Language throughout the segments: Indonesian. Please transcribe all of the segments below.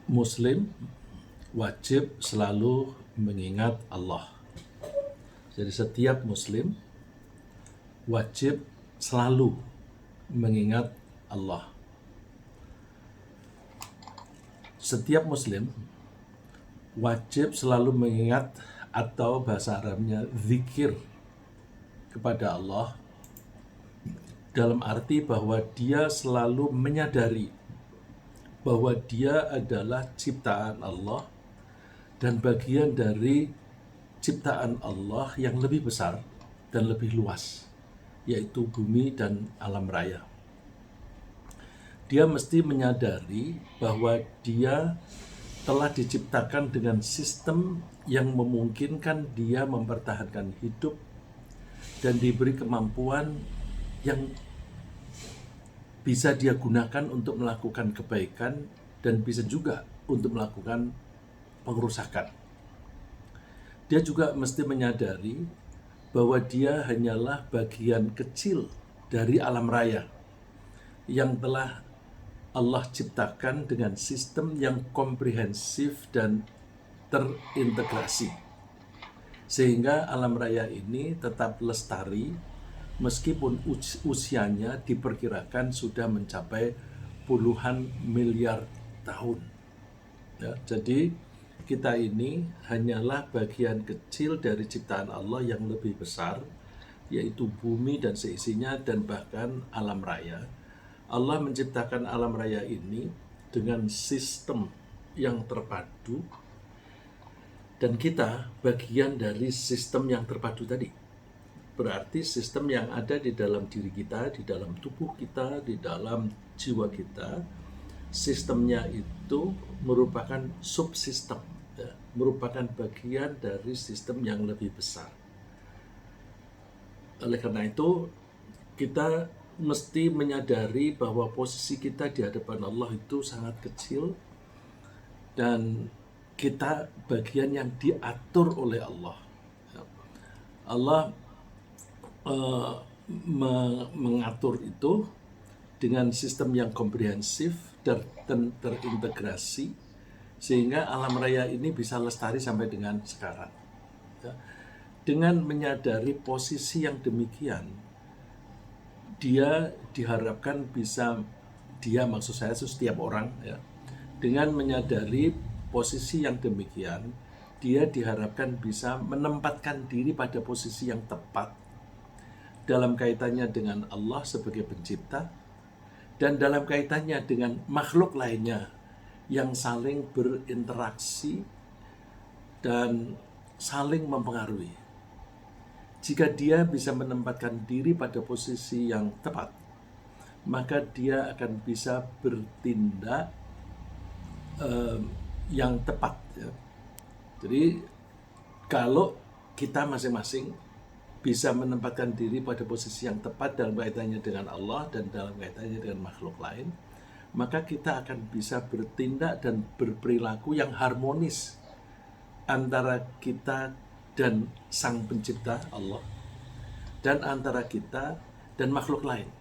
Muslim wajib selalu mengingat Allah. Jadi setiap Muslim wajib selalu mengingat Allah. Setiap Muslim wajib selalu mengingat, atau bahasa Arabnya zikir kepada Allah, dalam arti bahwa dia selalu menyadari bahwa dia adalah ciptaan Allah dan bagian dari ciptaan Allah yang lebih besar dan lebih luas, yaitu bumi dan alam raya. Dia mesti menyadari bahwa dia telah diciptakan dengan sistem yang memungkinkan dia mempertahankan hidup dan diberi kemampuan yang bisa dia gunakan untuk melakukan kebaikan dan bisa juga untuk melakukan pengerusakan. Dia juga mesti menyadari bahwa dia hanyalah bagian kecil dari alam raya yang telah Allah ciptakan dengan sistem yang komprehensif dan terintegrasi, sehingga alam raya ini tetap lestari meskipun usianya diperkirakan sudah mencapai puluhan miliar tahun. Ya, jadi kita ini hanyalah bagian kecil dari ciptaan Allah yang lebih besar, yaitu bumi dan seisinya dan bahkan alam raya. Allah menciptakan alam raya ini dengan sistem yang terpadu, dan kita bagian dari sistem yang terpadu tadi. Berarti sistem yang ada di dalam diri kita, di dalam tubuh kita, di dalam jiwa kita, sistemnya itu merupakan subsistem, ya, merupakan bagian dari sistem yang lebih besar. Oleh karena itu, kita mesti menyadari bahwa posisi kita di hadapan Allah itu sangat kecil, dan kita bagian yang diatur oleh Allah. Allah mengatur itu dengan sistem yang komprehensif dan terintegrasi, sehingga alam raya ini bisa lestari sampai dengan sekarang. Dengan menyadari posisi yang demikian, dia diharapkan bisa, maksud saya setiap orang, ya, dengan menyadari posisi yang demikian, dia diharapkan bisa menempatkan diri pada posisi yang tepat dalam kaitannya dengan Allah sebagai pencipta dan dalam kaitannya dengan makhluk lainnya yang saling berinteraksi dan saling mempengaruhi. Jika dia bisa menempatkan diri pada posisi yang tepat, maka dia akan bisa bertindak yang tepat, ya. Jadi kalau kita masing-masing bisa menempatkan diri pada posisi yang tepat dalam kaitannya dengan Allah dan dalam kaitannya dengan makhluk lain, maka kita akan bisa bertindak dan berperilaku yang harmonis antara kita dan Sang Pencipta Allah, dan antara kita dan makhluk lain.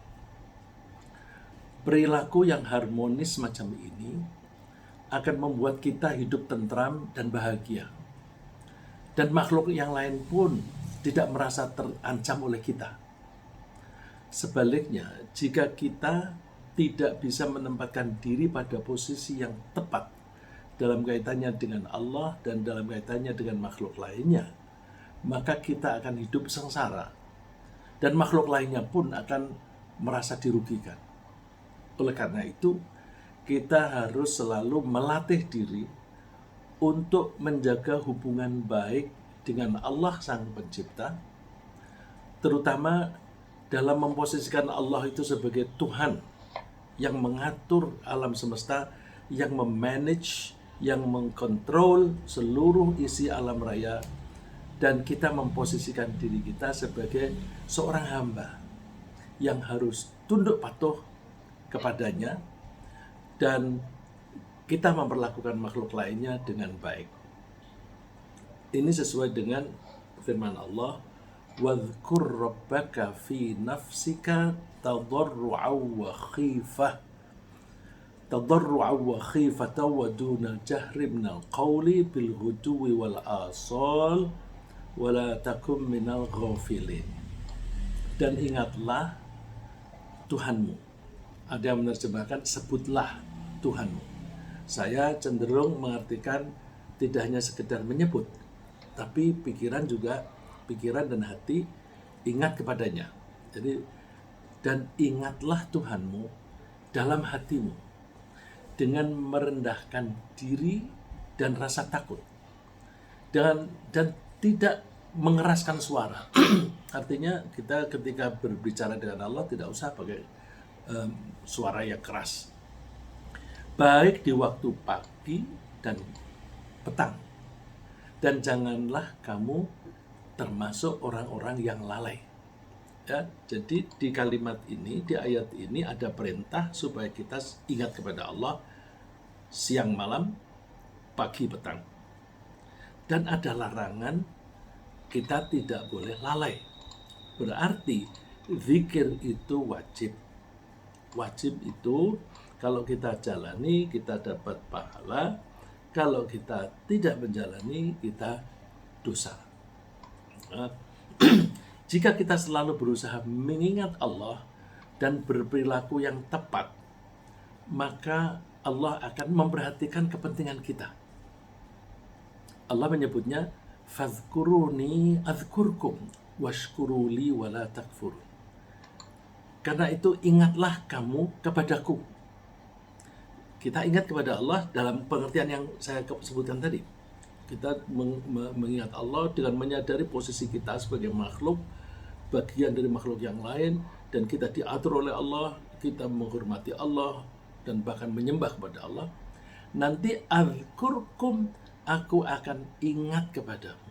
Perilaku yang harmonis macam ini akan membuat kita hidup tentram dan bahagia, dan makhluk yang lain pun tidak merasa terancam oleh kita. Sebaliknya, jika kita tidak bisa menempatkan diri pada posisi yang tepat dalam kaitannya dengan Allah dan dalam kaitannya dengan makhluk lainnya, maka kita akan hidup sengsara, dan makhluk lainnya pun akan merasa dirugikan. Oleh karena itu, kita harus selalu melatih diri untuk menjaga hubungan baik dengan Allah Sang Pencipta, terutama dalam memposisikan Allah itu sebagai Tuhan yang mengatur alam semesta, yang memanage, yang mengkontrol seluruh isi alam raya, dan kita memposisikan diri kita sebagai seorang hamba yang harus tunduk patuh kepadanya, dan kita memperlakukan makhluk lainnya dengan baik. Ini sesuai dengan firman Allah, وَاذْكُرْ رَبَّكَ فِي نَفْسِكَ تَضَرُّعًا وَخِيفَةً tadarru'an wa khifatan wa dunal jahri minal qawli bil ghuduwi wal asal wa la takum minal ghafilin. Dan ingatlah Tuhanmu. Ada yang menerjemahkan sebutlah Tuhanmu. Saya cenderung mengartikan tidak hanya sekedar menyebut, tapi pikiran dan hati ingat kepadanya. Jadi, dan ingatlah Tuhanmu dalam hatimu dengan merendahkan diri dan rasa takut, dan tidak mengeraskan suara. Artinya kita ketika berbicara dengan Allah tidak usah pakai suara yang keras, baik di waktu pagi dan petang. Dan janganlah kamu termasuk orang-orang yang lalai. Ya, jadi di kalimat ini, di ayat ini ada perintah supaya kita ingat kepada Allah siang malam, pagi petang. Dan ada larangan kita tidak boleh lalai. Berarti zikir itu wajib. Wajib itu kalau kita jalani kita dapat pahala, kalau kita tidak menjalani kita dosa. Jika kita selalu berusaha mengingat Allah dan berperilaku yang tepat, maka Allah akan memperhatikan kepentingan kita. Allah menyebutnya fadhkuruni adzkurkum washkuruli wala takfurun. Karena itu ingatlah kamu kepadaku. Kita ingat kepada Allah dalam pengertian yang saya sebutkan tadi. Kita mengingat Allah dengan menyadari posisi kita sebagai makhluk, bagian dari makhluk yang lain, dan kita diatur oleh Allah, kita menghormati Allah, dan bahkan menyembah kepada Allah. Nanti adzkurkum, aku akan ingat kepadamu.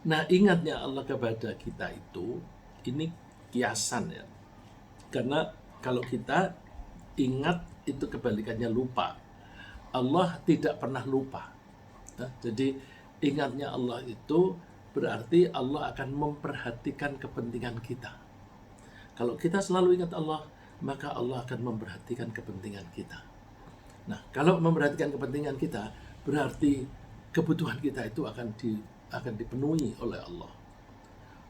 Nah, ingatnya Allah kepada kita itu, ini kiasan ya. Karena kalau kita ingat itu kebalikannya lupa. Allah tidak pernah lupa. Jadi ingatnya Allah itu berarti Allah akan memperhatikan kepentingan kita. Kalau kita selalu ingat Allah, maka Allah akan memperhatikan kepentingan kita. Nah, kalau memperhatikan kepentingan kita, berarti kebutuhan kita itu akan dipenuhi oleh Allah.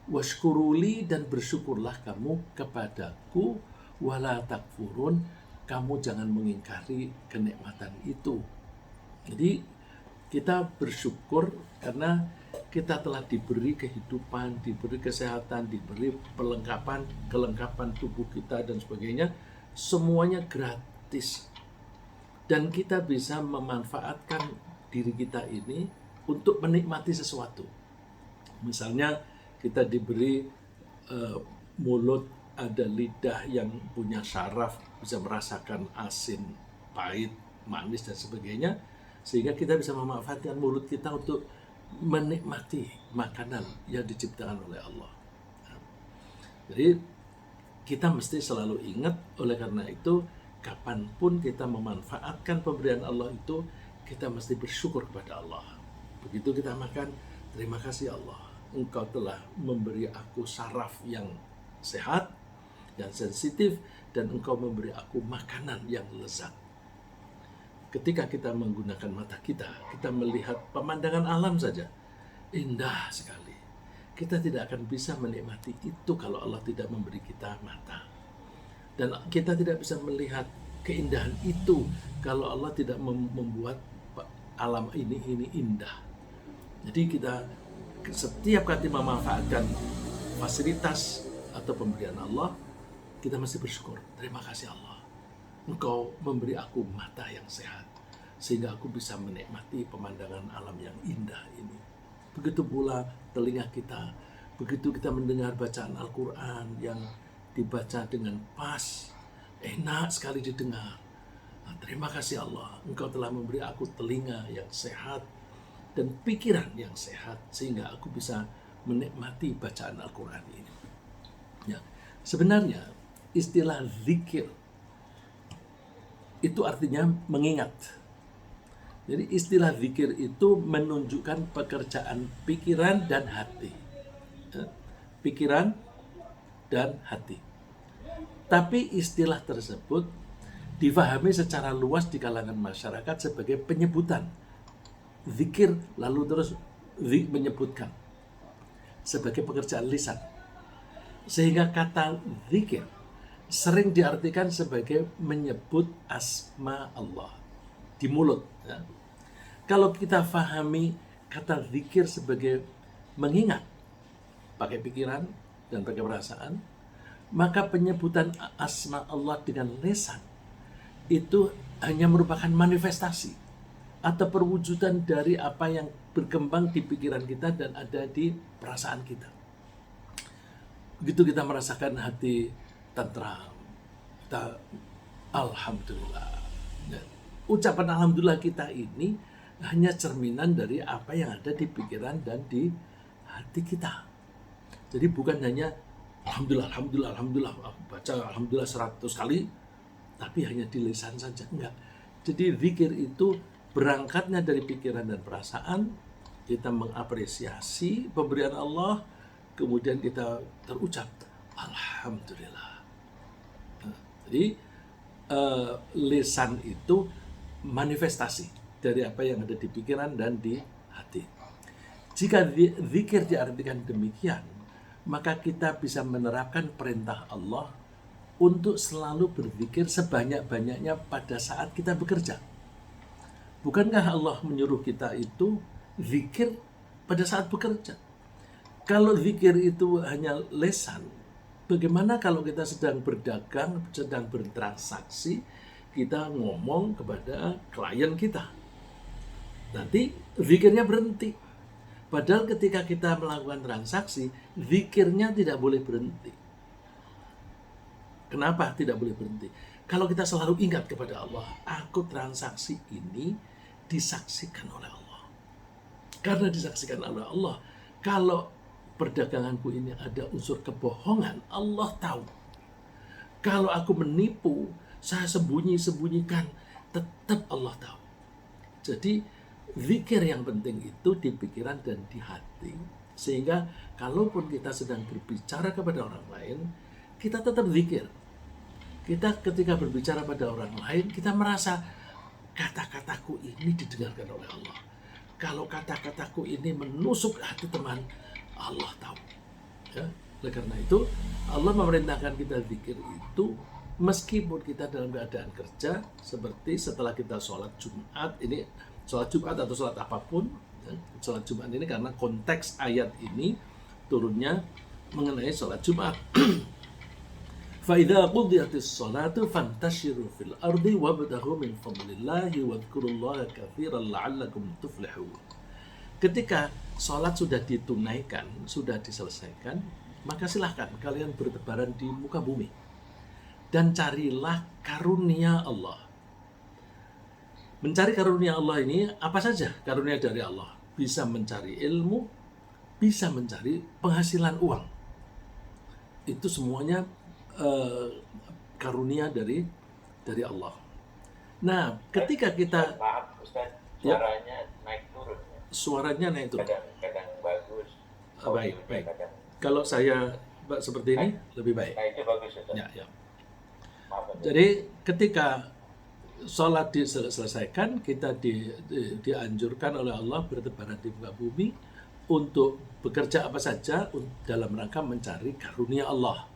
Washkuruli, dan bersyukurlah kamu kepadaku, wala takfurun, kamu jangan mengingkari kenikmatan itu. Jadi kita bersyukur karena kita telah diberi kehidupan, diberi kesehatan, diberi kelengkapan tubuh kita dan sebagainya, semuanya gratis. Dan kita bisa memanfaatkan diri kita ini untuk menikmati sesuatu. Misalnya kita diberi mulut, ada lidah yang punya syaraf, bisa merasakan asin, pahit, manis dan sebagainya, sehingga kita bisa memanfaatkan mulut kita untuk menikmati makanan yang diciptakan oleh Allah. Jadi kita mesti selalu ingat, oleh karena itu kapanpun kita memanfaatkan pemberian Allah itu, kita mesti bersyukur kepada Allah. Begitu kita makan, terima kasih Allah, Engkau telah memberi aku saraf yang sehat, yang sensitif, dan Engkau memberi aku makanan yang lezat. Ketika kita menggunakan mata kita melihat pemandangan alam saja, indah sekali. Kita tidak akan bisa menikmati itu kalau Allah tidak memberi kita mata. Dan kita tidak bisa melihat keindahan itu kalau Allah tidak membuat alam ini indah. Jadi kita setiap kali memanfaatkan fasilitas atau pemberian Allah, kita mesti bersyukur. Terima kasih Allah, Engkau memberi aku mata yang sehat, sehingga aku bisa menikmati pemandangan alam yang indah ini. Begitu pula telinga kita, begitu kita mendengar bacaan Al-Quran yang dibaca dengan pas, enak sekali didengar. Nah, terima kasih Allah, Engkau telah memberi aku telinga yang sehat dan pikiran yang sehat, sehingga aku bisa menikmati bacaan Al-Quran ini. Ya, sebenarnya istilah zikir itu artinya mengingat. Jadi istilah zikir itu menunjukkan pekerjaan pikiran dan hati. Pikiran dan hati. Tapi istilah tersebut difahami secara luas di kalangan masyarakat sebagai penyebutan. Zikir lalu terus menyebutkan sebagai pekerjaan lisan. Sehingga kata zikir sering diartikan sebagai menyebut asma Allah di mulut. Ya. Kalau kita fahami kata zikir sebagai mengingat pakai pikiran dan pakai perasaan, maka penyebutan asma Allah dengan lisan itu hanya merupakan manifestasi atau perwujudan dari apa yang berkembang di pikiran kita dan ada di perasaan kita. Begitu kita merasakan hati tentram, kita alhamdulillah. Ya. Ucapan alhamdulillah kita ini hanya cerminan dari apa yang ada di pikiran dan di hati kita. Jadi bukan hanya alhamdulillah, alhamdulillah, alhamdulillah, baca alhamdulillah 100 kali, tapi hanya di lisan saja. Enggak. Jadi zikir itu berangkatnya dari pikiran dan perasaan, kita mengapresiasi pemberian Allah, kemudian kita terucap alhamdulillah. Nah, jadi lisan itu manifestasi dari apa yang ada di pikiran dan di hati. Jika zikir diartikan demikian, maka kita bisa menerapkan perintah Allah untuk selalu berzikir sebanyak-banyaknya pada saat kita bekerja. Bukankah Allah menyuruh kita itu zikir pada saat bekerja? Kalau zikir itu hanya lisan, bagaimana kalau kita sedang berdagang, sedang bertransaksi, kita ngomong kepada klien kita? Nanti zikirnya berhenti. Padahal ketika kita melakukan transaksi, zikirnya tidak boleh berhenti. Kenapa tidak boleh berhenti? Kalau kita selalu ingat kepada Allah, aku transaksi ini disaksikan oleh Allah. Karena disaksikan oleh Allah, kalau perdaganganku ini ada unsur kebohongan, Allah tahu. Kalau aku menipu, saya sembunyi-sembunyikan, tetap Allah tahu. Jadi zikir yang penting itu di pikiran dan di hati. Sehingga kalaupun kita sedang berbicara kepada orang lain, kita tetap zikir. Kita ketika berbicara pada orang lain, kita merasa kata-kataku ini didengarkan oleh Allah. Kalau kata-kataku ini menusuk hati teman, Allah tahu. Ya, oleh karena itu Allah memerintahkan kita zikir itu meskipun kita dalam keadaan kerja, seperti setelah kita sholat Jumat, ini sholat Jumat atau sholat apapun, ya, sholat Jumat ini karena konteks ayat ini turunnya mengenai sholat Jumat. فَإِذَا قُضِيَتِ الصَّلَاةُ فَانْتَشِرُوا فِي الْأَرْضِ وَابْتَغُوا مِنْ فَضْلِ اللَّهِ وَاذْكُرُوا اللَّهَ كَثِيرًا لَعَلَّكُمْ تُفْلِحُونَ. Ketika sholat sudah ditunaikan, sudah diselesaikan, maka silahkan kalian bertebaran di muka bumi dan carilah karunia Allah. Mencari karunia Allah ini apa saja karunia dari Allah? Bisa mencari ilmu, bisa mencari penghasilan uang. Itu semuanya karunia dari Allah. Nah, ketika kita maaf Ustaz, suaranya naik turun. Suaranya naik turun. Kadang bagus. Baik. Kalau saya seperti ini lebih baik. Nah, itu bagus Ustaz. Ya. Maaf, jadi ketika sholat diselesaikan, kita dianjurkan oleh Allah bertebaran di muka bumi untuk bekerja apa saja dalam rangka mencari karunia Allah.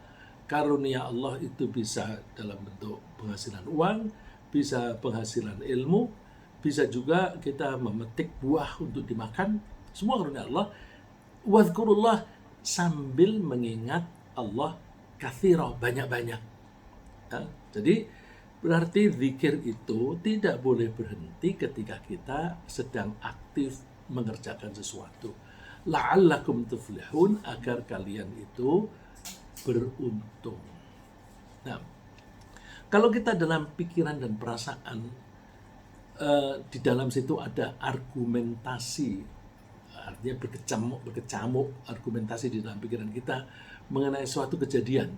Karunia Allah itu bisa dalam bentuk penghasilan uang, bisa penghasilan ilmu, bisa juga kita memetik buah untuk dimakan. Semua karunia Allah. Wadhkurullah, sambil mengingat Allah katsira, banyak-banyak. Ya, jadi berarti zikir itu tidak boleh berhenti ketika kita sedang aktif mengerjakan sesuatu. La'allakum tuflihun, agar kalian itu beruntung. Nah, kalau kita dalam pikiran dan perasaan, di dalam situ ada argumentasi, artinya berkecamuk argumentasi di dalam pikiran kita mengenai suatu kejadian.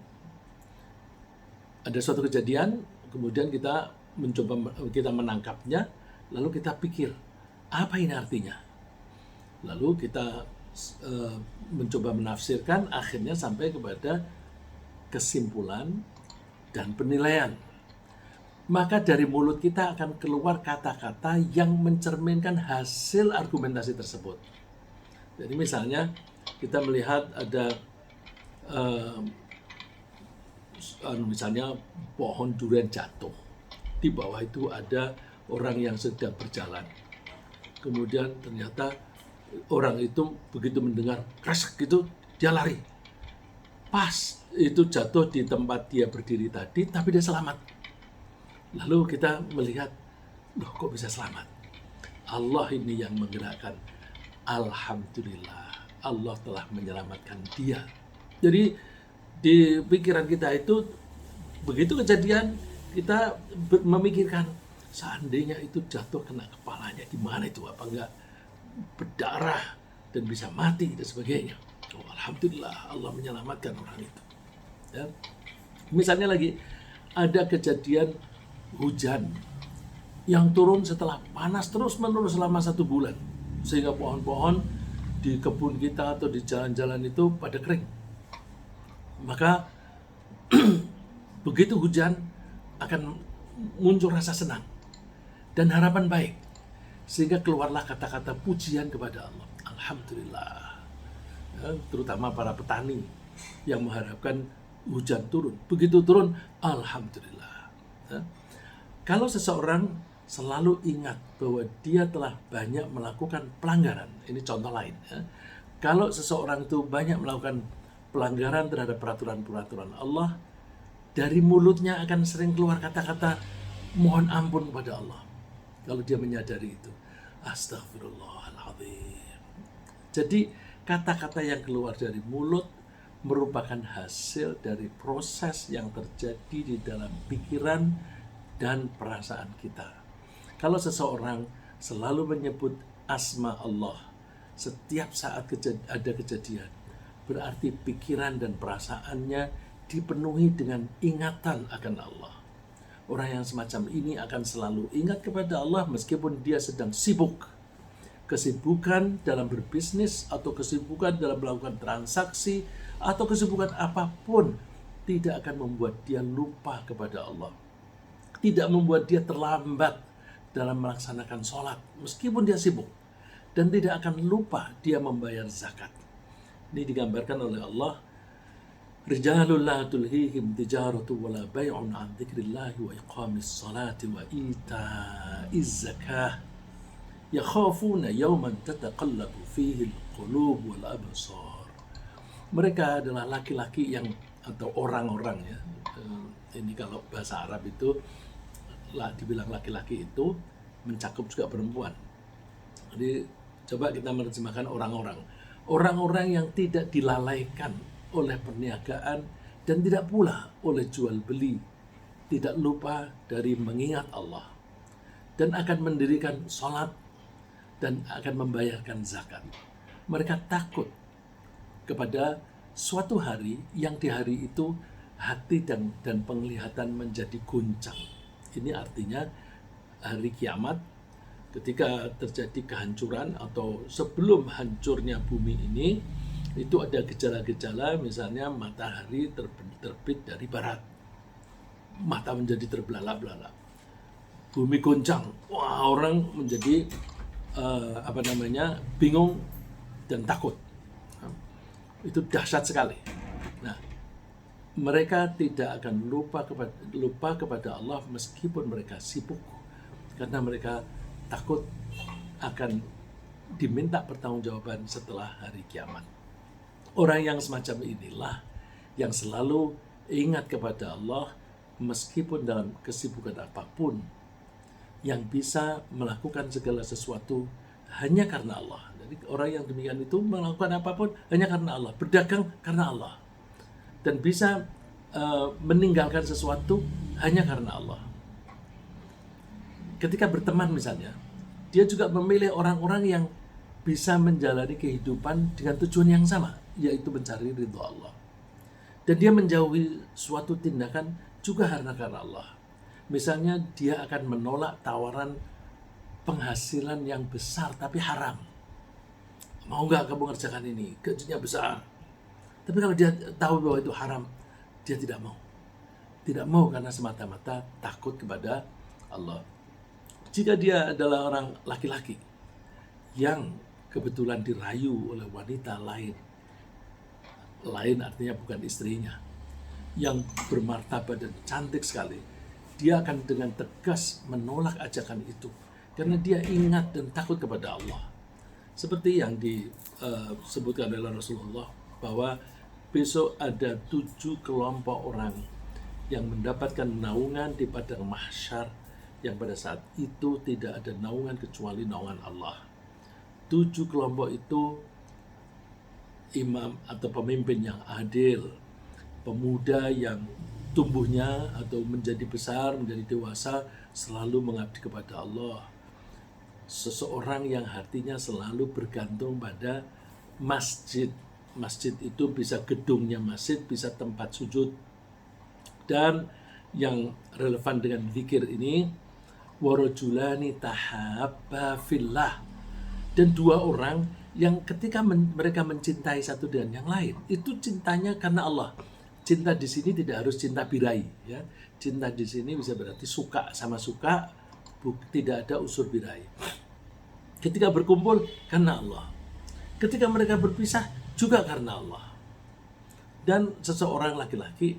Ada suatu kejadian, kemudian kita menangkapnya, lalu kita pikir, apa ini artinya? Lalu kita mencoba menafsirkan, akhirnya sampai kepada kesimpulan dan penilaian. maka dari mulut kita akan keluar kata-kata yang mencerminkan hasil argumentasi tersebut. Jadi misalnya kita melihat ada misalnya pohon durian jatuh, di bawah itu ada orang yang sedang berjalan. Kemudian ternyata orang itu begitu mendengar kresek gitu, dia lari. Pas itu jatuh di tempat dia berdiri tadi, tapi dia selamat. Lalu kita melihat, loh kok bisa selamat? Allah ini yang menggerakkan. Alhamdulillah, Allah telah menyelamatkan dia. Jadi di pikiran kita itu, begitu kejadian, kita memikirkan, seandainya itu jatuh kena kepalanya, gimana itu? Apa enggak berdarah dan bisa mati dan sebagainya? Oh, alhamdulillah, Allah menyelamatkan orang itu. Ya. Misalnya lagi ada kejadian hujan yang turun setelah panas terus-menerus selama 1 bulan, sehingga pohon-pohon di kebun kita atau di jalan-jalan itu pada kering. Maka begitu hujan akan muncul rasa senang dan harapan baik, sehingga keluarlah kata-kata pujian kepada Allah. Alhamdulillah. Ya, terutama para petani yang mengharapkan hujan turun. Begitu turun, alhamdulillah. Ya. Kalau seseorang selalu ingat bahwa dia telah banyak melakukan pelanggaran, ini contoh lain. Ya. Kalau seseorang itu banyak melakukan pelanggaran terhadap peraturan-peraturan Allah, dari mulutnya akan sering keluar kata-kata mohon ampun kepada Allah. Kalau dia menyadari itu, astagfirullahaladzim. Jadi kata-kata yang keluar dari mulut merupakan hasil dari proses yang terjadi di dalam pikiran dan perasaan kita. Kalau seseorang selalu menyebut asma Allah setiap saat ada kejadian, berarti pikiran dan perasaannya dipenuhi dengan ingatan akan Allah. Orang yang semacam ini akan selalu ingat kepada Allah meskipun dia sedang sibuk. Kesibukan dalam berbisnis atau kesibukan dalam melakukan transaksi atau kesibukan apapun tidak akan membuat dia lupa kepada Allah. Tidak membuat dia terlambat dalam melaksanakan sholat meskipun dia sibuk. Dan tidak akan lupa dia membayar zakat. Ini digambarkan oleh Allah. Rijalul la tulhihim tijaratu wala bay'un an dzikrillahi wa iqamis salati wa ita'iz zakah. Yakhafuna yawman tataqallabu fihi al-qulub wal absar. Mereka adalah laki-laki yang atau orang-orang ya. Ini kalau bahasa Arab itu dibilang laki-laki itu mencakup juga perempuan. Jadi coba kita menerjemahkan orang-orang. Orang-orang yang tidak dilalaikan oleh perniagaan dan tidak pula oleh jual beli. Tidak lupa dari mengingat Allah. Dan akan mendirikan sholat dan akan membayarkan zakat. Mereka takut kepada suatu hari yang di hari itu hati dan penglihatan menjadi guncang. Ini artinya hari kiamat, ketika terjadi kehancuran atau sebelum hancurnya bumi ini, itu ada gejala-gejala, misalnya matahari terbit dari barat, mata menjadi terbelalak-belalak, bumi goncang, wah orang menjadi bingung dan takut. Itu dahsyat sekali. Nah, mereka tidak akan lupa kepada Allah meskipun mereka sibuk, karena mereka takut akan diminta pertanggungjawaban setelah hari kiamat. Orang yang semacam inilah yang selalu ingat kepada Allah meskipun dalam kesibukan apapun, yang bisa melakukan segala sesuatu hanya karena Allah. Jadi orang yang demikian itu melakukan apapun hanya karena Allah, berdagang karena Allah, dan bisa meninggalkan sesuatu hanya karena Allah. Ketika berteman misalnya, dia juga memilih orang-orang yang bisa menjalani kehidupan dengan tujuan yang sama, yaitu mencari ridho Allah. Dan dia menjauhi suatu tindakan juga karena Allah. Misalnya dia akan menolak tawaran penghasilan yang besar tapi haram. Mau nggak kamu ngerjakan ini? Gajinya besar. Tapi kalau dia tahu bahwa itu haram, dia tidak mau. tidak mau karena semata-mata takut kepada Allah. Jika dia adalah orang laki-laki yang kebetulan dirayu oleh wanita lain artinya bukan istrinya, yang bermartabat dan cantik sekali, dia akan dengan tegas menolak ajakan itu karena dia ingat dan takut kepada Allah. Seperti yang disebutkan oleh Rasulullah bahwa besok ada 7 kelompok orang yang mendapatkan naungan di padang mahsyar, yang pada saat itu tidak ada naungan kecuali naungan Allah. 7 kelompok itu imam atau pemimpin yang adil, pemuda yang tumbuhnya atau menjadi besar, menjadi dewasa selalu mengabdi kepada Allah, seseorang yang hatinya selalu bergantung pada masjid. Masjid itu bisa gedungnya masjid, bisa tempat sujud. Dan yang relevan dengan zikir ini, warajulani tahabba fillah, dan 2 orang yang ketika mereka mencintai satu dengan yang lain, itu cintanya karena Allah. Cinta di sini tidak harus cinta birahi, ya. Cinta di sini bisa berarti suka sama suka, tidak ada unsur birahi. Ketika berkumpul karena Allah, ketika mereka berpisah juga karena Allah. Dan seseorang laki-laki,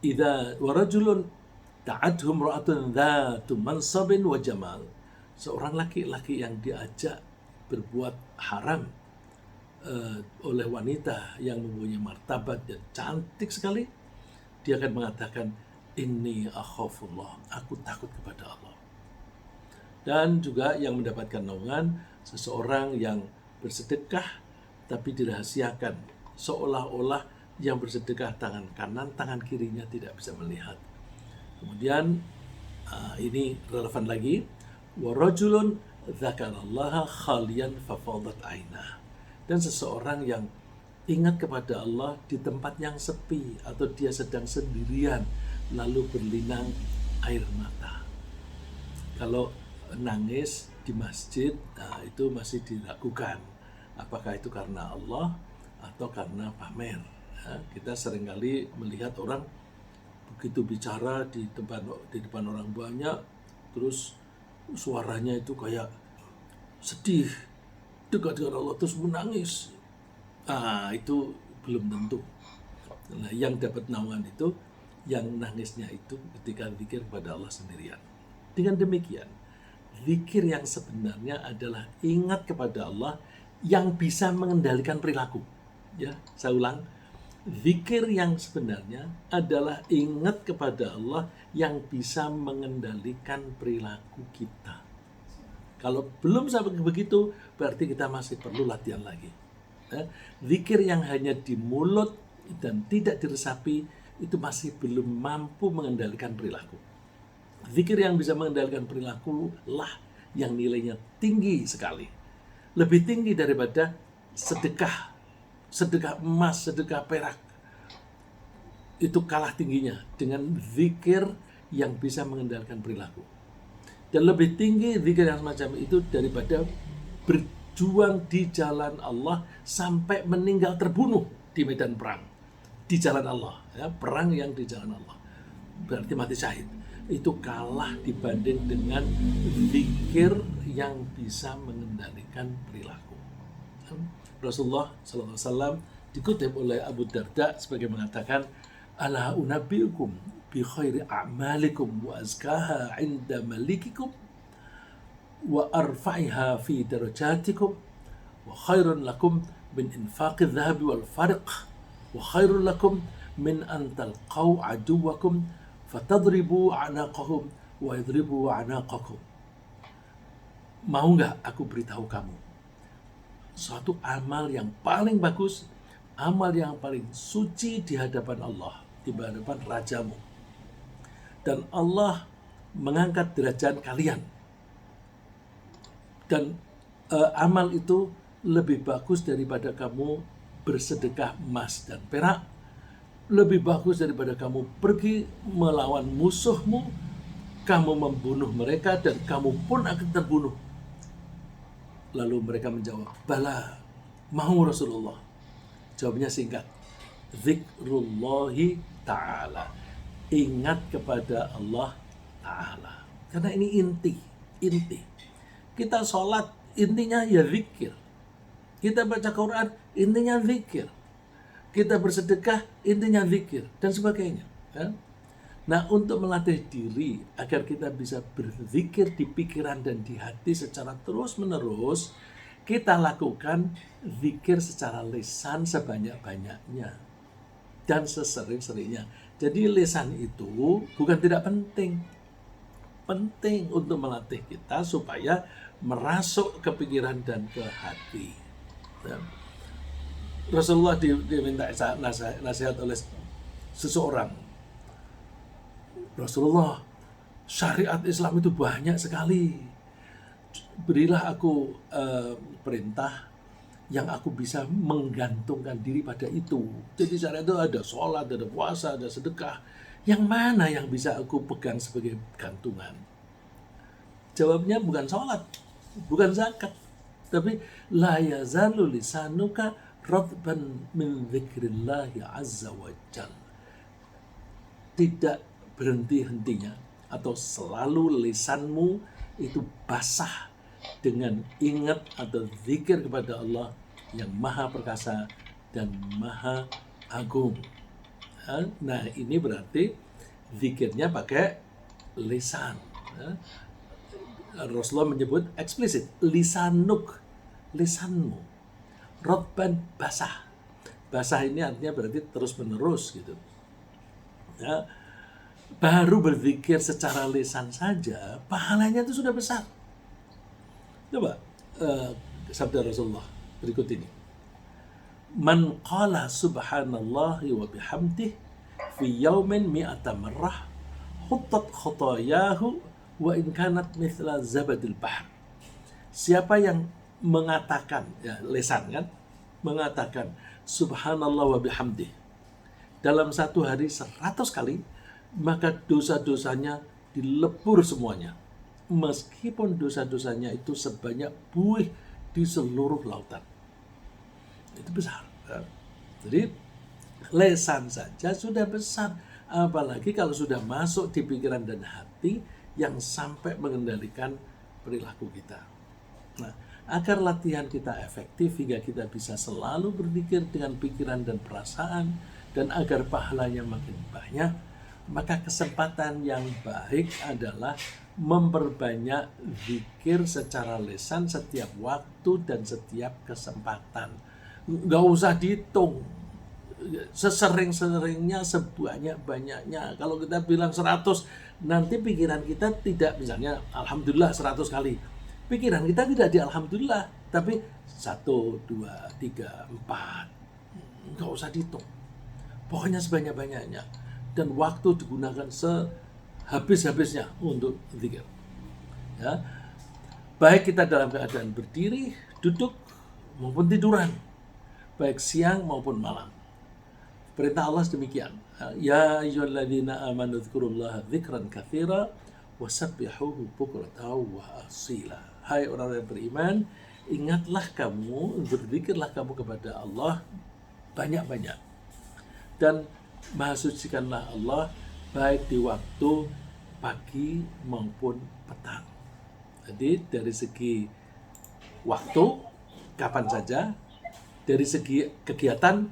idza warajulun ta'adhum ra'atun dzatu mansabin wa jamal, seorang laki-laki yang diajak berbuat haram oleh wanita yang mempunyai martabat dan cantik sekali, dia akan mengatakan, inni akhafullah, aku takut kepada Allah. Dan juga yang mendapatkan naungan, seseorang yang bersedekah tapi dirahasiakan, seolah-olah yang bersedekah tangan kanan, tangan kirinya tidak bisa melihat. Kemudian ini relevan lagi, warajulun dzakarallaha khalian fafadat ainah, dan seseorang yang ingat kepada Allah di tempat yang sepi atau dia sedang sendirian lalu berlinang air mata. Kalau nangis di masjid, itu masih diragukan apakah itu karena Allah atau karena pamer. Kita seringkali melihat orang begitu bicara di depan orang banyak, terus suaranya itu kayak sedih, dekat dengan Allah, terus menangis. Itu belum tentu. Nah, yang dapat naungan itu yang nangisnya itu ketika zikir kepada Allah sendirian. Dengan demikian, zikir yang sebenarnya adalah ingat kepada Allah yang bisa mengendalikan perilaku. Ya, saya ulang. Zikir yang sebenarnya adalah ingat kepada Allah yang bisa mengendalikan perilaku kita. Kalau belum sampai begitu, berarti kita masih perlu latihan lagi. Zikir yang hanya di mulut dan tidak diresapi itu masih belum mampu mengendalikan perilaku. Zikir yang bisa mengendalikan perilaku lah yang nilainya tinggi sekali. Lebih tinggi daripada sedekah emas, sedekah perak. Itu kalah tingginya dengan zikir yang bisa mengendalikan perilaku. Dan lebih tinggi zikir yang semacam itu daripada berjuang di jalan Allah sampai meninggal terbunuh di medan perang. Di jalan Allah, ya, perang yang di jalan Allah. Berarti mati syahid. Itu kalah dibanding dengan zikir yang bisa mengendalikan perilaku. Rasulullah SAW dikutip oleh Abu Darda sebagai mengatakan, ala unabbiukum bi khairi a'malikum wa azkaha 'inda malikikum wa arfa'iha fi darajatikum wa khairun lakum min infaqi adh-dhahabi wal fariq wa khairun lakum min an talqaw aduwakum fatadribu a'naqahum wa yadribu a'naqakum. Mau enggak aku beritahu kamu suatu amal yang paling bagus, amal yang paling suci di hadapan Allah, di hadapan Rajamu. Dan Allah mengangkat derajat kalian. Dan amal itu lebih bagus daripada kamu bersedekah emas dan perak, lebih bagus daripada kamu pergi melawan musuhmu, kamu membunuh mereka dan kamu pun akan terbunuh. Lalu mereka menjawab, bala, mau Rasulullah. Jawabnya singkat, zikrullahi ta'ala, ingat kepada Allah Ta'ala. Karena ini inti. Kita sholat intinya ya zikir. Kita baca Quran intinya zikir. Kita bersedekah intinya zikir dan sebagainya. Ya. Nah, untuk melatih diri agar kita bisa berzikir di pikiran dan di hati secara terus-menerus, kita lakukan zikir secara lisan sebanyak-banyaknya dan sesering-seringnya. Jadi lisan itu bukan tidak penting. Penting untuk melatih kita supaya merasuk ke pikiran dan ke hati. Ya. Rasulullah diminta nasihat oleh seseorang. Rasulullah, syariat Islam itu banyak sekali. Berilah aku perintah yang aku bisa menggantungkan diri pada itu. Jadi syariat itu ada sholat, ada puasa, ada sedekah. Yang mana yang bisa aku pegang sebagai gantungan? Jawabnya bukan sholat, bukan zakat, tapi la yazalu lisanuka radban min dzikrillahi azza wa jal. Tidak berhenti-hentinya atau selalu lisanmu itu basah dengan ingat atau zikir kepada Allah yang maha perkasa dan maha agung. Nah, ini berarti zikirnya pakai lisan. Rasulullah menyebut eksplisit lisanuk, lisanmu. Rotban basah. Basah ini artinya berarti terus menerus gitu. Ya, baru berzikir secara lisan saja pahalanya itu sudah besar. Coba sabda Rasulullah berikut ini. Man qala subhanallahi wa bihamdih fi yaumin mi'ata marrah huttat khotayahu wa in kanat mithla zabadil bahr. Siapa yang mengatakan, ya lisan kan, mengatakan subhanallah wa bihamdih dalam satu hari 100 kali, maka dosa-dosanya dilebur semuanya. Meskipun dosa-dosanya itu sebanyak buih di seluruh lautan. Itu besar. Jadi lisan saja sudah besar. Apalagi kalau sudah masuk di pikiran dan hati yang sampai mengendalikan perilaku kita. Nah, agar latihan kita efektif hingga kita bisa selalu berzikir dengan pikiran dan perasaan dan agar pahalanya makin banyak, maka kesempatan yang baik adalah memperbanyak zikir secara lisan setiap waktu dan setiap kesempatan. Nggak usah dihitung. Sesering-seringnya, sebanyak-banyaknya. Kalau kita bilang 100, nanti pikiran kita tidak, misalnya alhamdulillah 100 kali. Pikiran kita tidak di alhamdulillah, tapi 1, 2, 3, 4. Nggak usah dihitung. Pokoknya sebanyak-banyaknya. Dan waktu digunakan sehabis-habisnya untuk zikir. Ya. Baik kita dalam keadaan berdiri, duduk, maupun tiduran. Baik siang maupun malam. Perintah Allah demikian. Ya ayyuhalladzina amanu dzkurullaha dzikran katsira wasabbihuhu bukratan wa asila. Hai orang yang beriman, ingatlah kamu, berzikirlah kamu kepada Allah banyak-banyak. Dan maha sucikanlah Allah baik di waktu pagi maupun petang. Jadi dari segi waktu kapan saja, dari segi kegiatan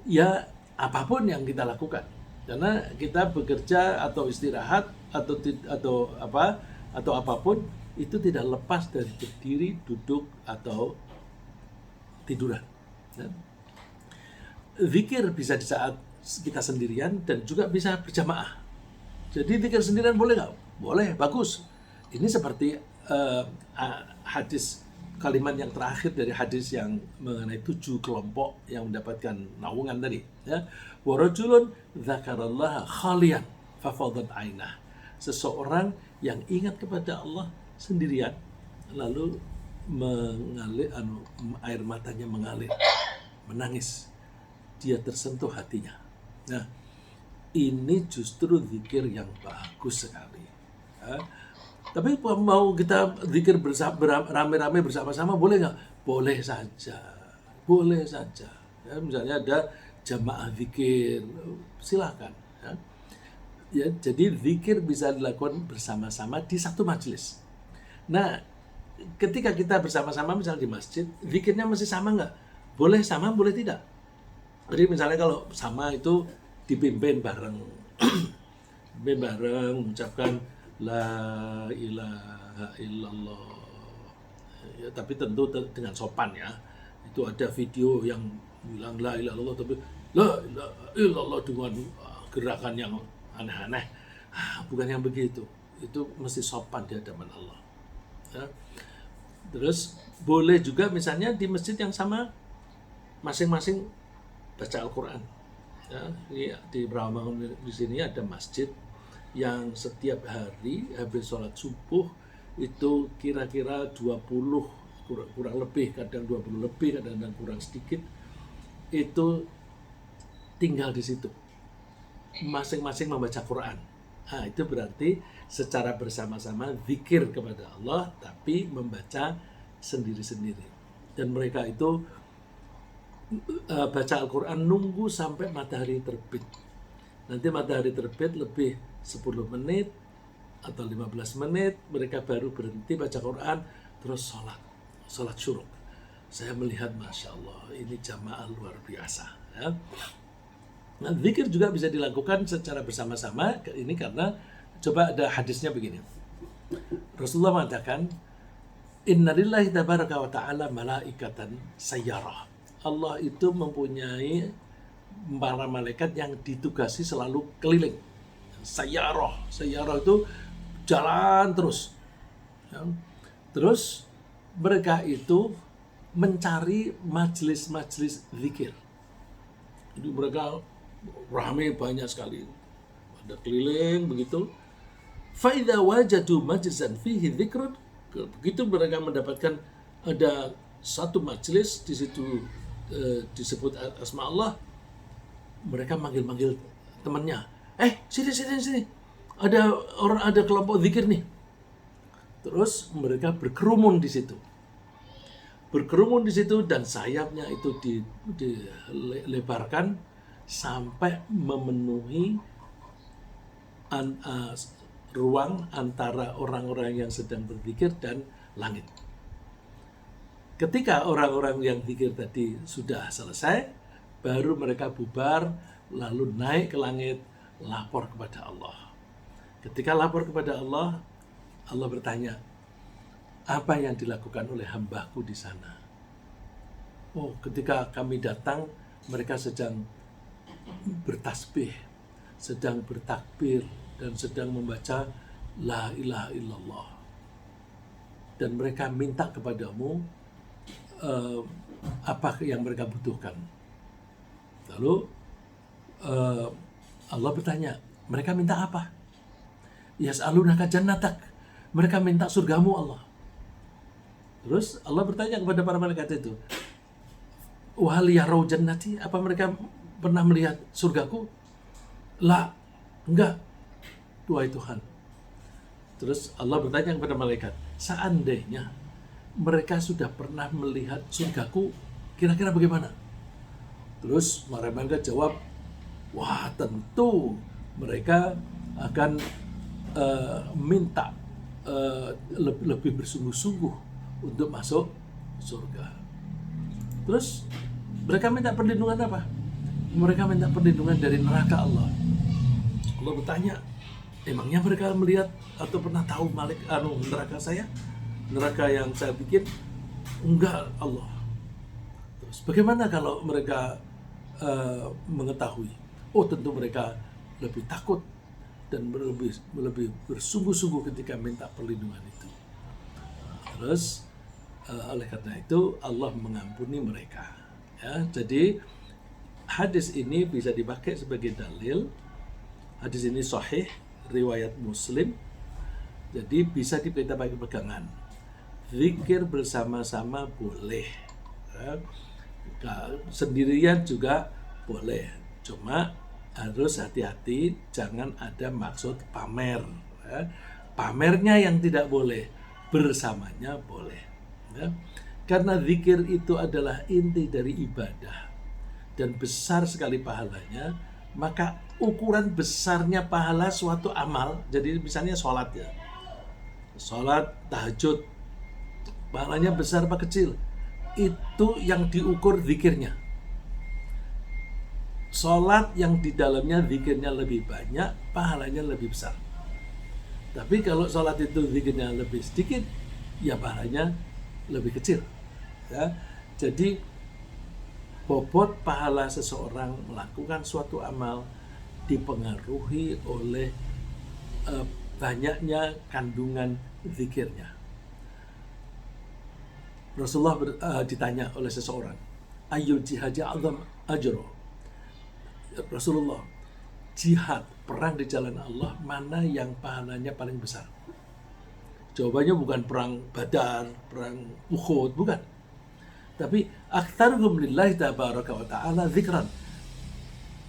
ya apapun yang kita lakukan. Karena kita bekerja atau istirahat atau apapun itu tidak lepas dari berdiri, duduk atau tiduran. Zikir bisa di saat kita sendirian dan juga bisa berjamaah. Jadi zikir sendirian boleh nggak? Boleh, bagus. Ini seperti hadis, kalimat yang terakhir dari hadis yang mengenai 7 kelompok yang mendapatkan naungan tadi. Ya. Wa rajulun dzakarallaha khalian fafadat ainah. Seseorang yang ingat kepada Allah sendirian lalu mengalir, air matanya mengalir, menangis. Dia tersentuh hatinya. Nah, ini justru zikir yang bagus sekali. Ya. Tapi mau kita zikir rame-rame bersama-sama boleh nggak? Boleh saja, boleh saja. Ya, misalnya ada jamaah zikir, silakan. Ya. Ya, jadi zikir bisa dilakukan bersama-sama di satu majelis. Nah, ketika kita bersama-sama misalnya di masjid, zikirnya masih sama nggak? Boleh sama, boleh tidak. Jadi misalnya kalau sama itu dipimpin bareng, pimpin bareng, mengucapkan La ilaha illallah. Ya, tapi tentu dengan sopan ya. Itu ada video yang bilang La ilaha illallah, tapi La ilaha illallah dengan gerakan yang aneh-aneh. Bukan yang begitu. Itu mesti sopan di hadapan Allah. Ya. Terus boleh juga misalnya di masjid yang sama masing-masing baca Al-Quran. Ya, di Bramangun di sini ada masjid yang setiap hari habis sholat subuh itu kira-kira 20 kurang lebih, kadang 20 lebih, kadang kurang sedikit, itu tinggal di situ. Masing-masing membaca Quran. Nah, itu berarti secara bersama-sama zikir kepada Allah, tapi membaca sendiri-sendiri. Dan mereka itu baca Al-Quran nunggu sampai matahari terbit. Nanti matahari terbit lebih 10 menit atau 15 menit, mereka baru berhenti baca Quran, terus sholat syuruk. Saya melihat, Masya Allah, ini jamaah luar biasa. Ya. Nah, zikir juga bisa dilakukan secara bersama-sama. Ini karena, coba ada hadisnya begini. Rasulullah mengatakan, Inna lillahi tabaraka wa ta'ala malaikatan sayyarah. Allah itu mempunyai para malaikat yang ditugasi selalu keliling. Sayyarah itu jalan terus. Ya. Terus mereka itu mencari majelis-majelis zikir. Jadi mereka ramai banyak sekali. Ada keliling begitu. Fa idza wajadu majlisan fihi dzikrun, begitu mereka mendapatkan ada satu majelis di situ disebut asma Allah, mereka manggil-manggil temannya. Sini. Ada kelompok zikir nih. Terus mereka berkerumun di situ. Dan sayapnya itu dilebarkan sampai memenuhi ruang antara orang-orang yang sedang berzikir dan langit. Ketika orang-orang yang zikir tadi sudah selesai, baru mereka bubar, lalu naik ke langit, lapor kepada Allah. Ketika lapor kepada Allah, Allah bertanya, apa yang dilakukan oleh hambaku di sana? Oh, ketika kami datang, mereka sedang bertasbih, sedang bertakbir, dan sedang membaca La ilaha illallah. Dan mereka minta kepadamu apa yang mereka butuhkan. Lalu Allah bertanya, mereka minta apa? Yas'alunaka jannatak. Mereka minta surgamu Allah. Terus Allah bertanya kepada para malaikat itu, wahal yarau jannati, apa mereka pernah melihat surgaku? La, enggak, wahai Tuhan. Terus Allah bertanya kepada malaikat, seandainya mereka sudah pernah melihat surgaku, kira-kira bagaimana? Terus mereka jawab, wah tentu mereka akan minta lebih bersungguh-sungguh untuk masuk surga. Terus mereka minta perlindungan apa? Mereka minta perlindungan dari neraka Allah. Allah bertanya, emangnya mereka melihat atau pernah tahu neraka saya? Neraka yang saya bikin? Enggak, Allah. Terus bagaimana kalau mereka mengetahui? Oh, tentu mereka lebih takut dan lebih bersungguh-sungguh ketika minta perlindungan itu. Terus oleh karena itu Allah mengampuni mereka. Ya, jadi hadis ini bisa dipakai sebagai dalil. Hadis ini sahih, riwayat Muslim. Jadi bisa kita pakai pegangan. Zikir bersama-sama boleh. Ya, sendirian juga boleh. Cuma harus hati-hati, jangan ada maksud pamer. Ya. Pamernya yang tidak boleh, bersamanya boleh. Ya. Karena zikir itu adalah inti dari ibadah dan besar sekali pahalanya, maka ukuran besarnya pahala suatu amal, jadi misalnya sholat ya, sholat tahajud, pahalanya besar apa kecil, itu yang diukur zikirnya. Sholat yang di dalamnya zikirnya lebih banyak, pahalanya lebih besar. Tapi kalau sholat itu zikirnya lebih sedikit, ya pahalanya lebih kecil. Ya. Jadi bobot pahala seseorang melakukan suatu amal dipengaruhi oleh banyaknya kandungan zikirnya. Rasulullah ditanya oleh seseorang, ayyul jihadi a'zam ajro. Rasulullah, jihad, perang di jalan Allah, mana yang pahalanya paling besar? Jawabannya bukan perang Badar, perang Uhud, bukan. Tapi aktsaruhum lillahi tabaraka wa ta'ala dzikran.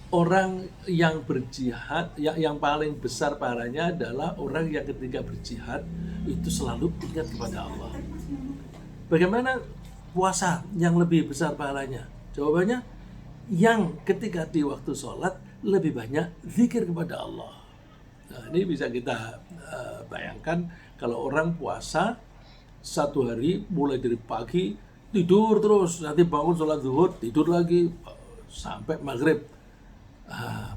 Orang yang berjihad, yang paling besar pahalanya adalah orang yang ketika berjihad itu selalu ingat kepada Allah. Bagaimana puasa yang lebih besar pahalanya? Jawabannya, yang ketika di waktu sholat lebih banyak zikir kepada Allah. Nah, ini bisa kita bayangkan kalau orang puasa satu hari mulai dari pagi tidur terus, nanti bangun sholat zuhur tidur lagi sampai maghrib.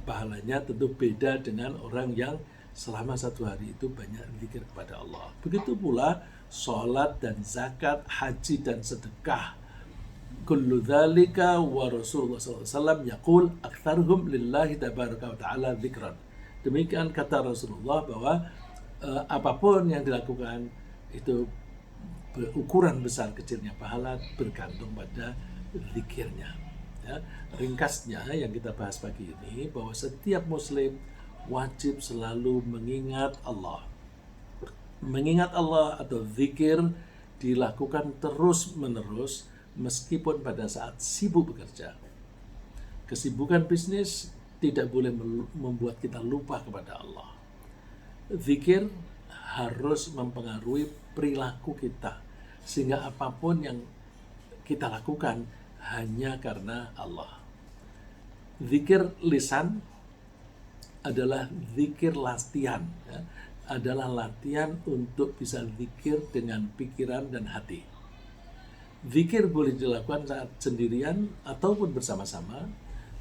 Pahalanya tentu beda dengan orang yang selama satu hari itu banyak zikir kepada Allah. Begitu pula sholat dan zakat, haji dan sedekah. Kullu dzalika wa Rasulullah SAW yaqul aktsaruhum lillahi tabaraka wa ta'ala dzikran. Demikian kata Rasulullah bahwa apapun yang dilakukan itu ukuran besar kecilnya pahala bergantung pada zikirnya. Ya, ringkasnya yang kita bahas pagi ini bahwa setiap muslim wajib selalu mengingat Allah. Mengingat Allah atau zikir dilakukan terus-menerus meskipun pada saat sibuk bekerja. Kesibukan bisnis tidak boleh membuat kita lupa kepada Allah. Zikir harus mempengaruhi perilaku kita, sehingga apapun yang kita lakukan hanya karena Allah. Zikir lisan adalah zikir latihan, ya, adalah latihan untuk bisa zikir dengan pikiran dan hati. Zikir boleh dilakukan saat sendirian ataupun bersama-sama,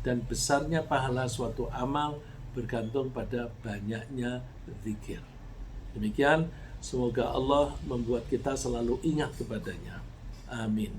dan besarnya pahala suatu amal bergantung pada banyaknya zikir. Demikian, semoga Allah membuat kita selalu ingat kepadanya. Amin.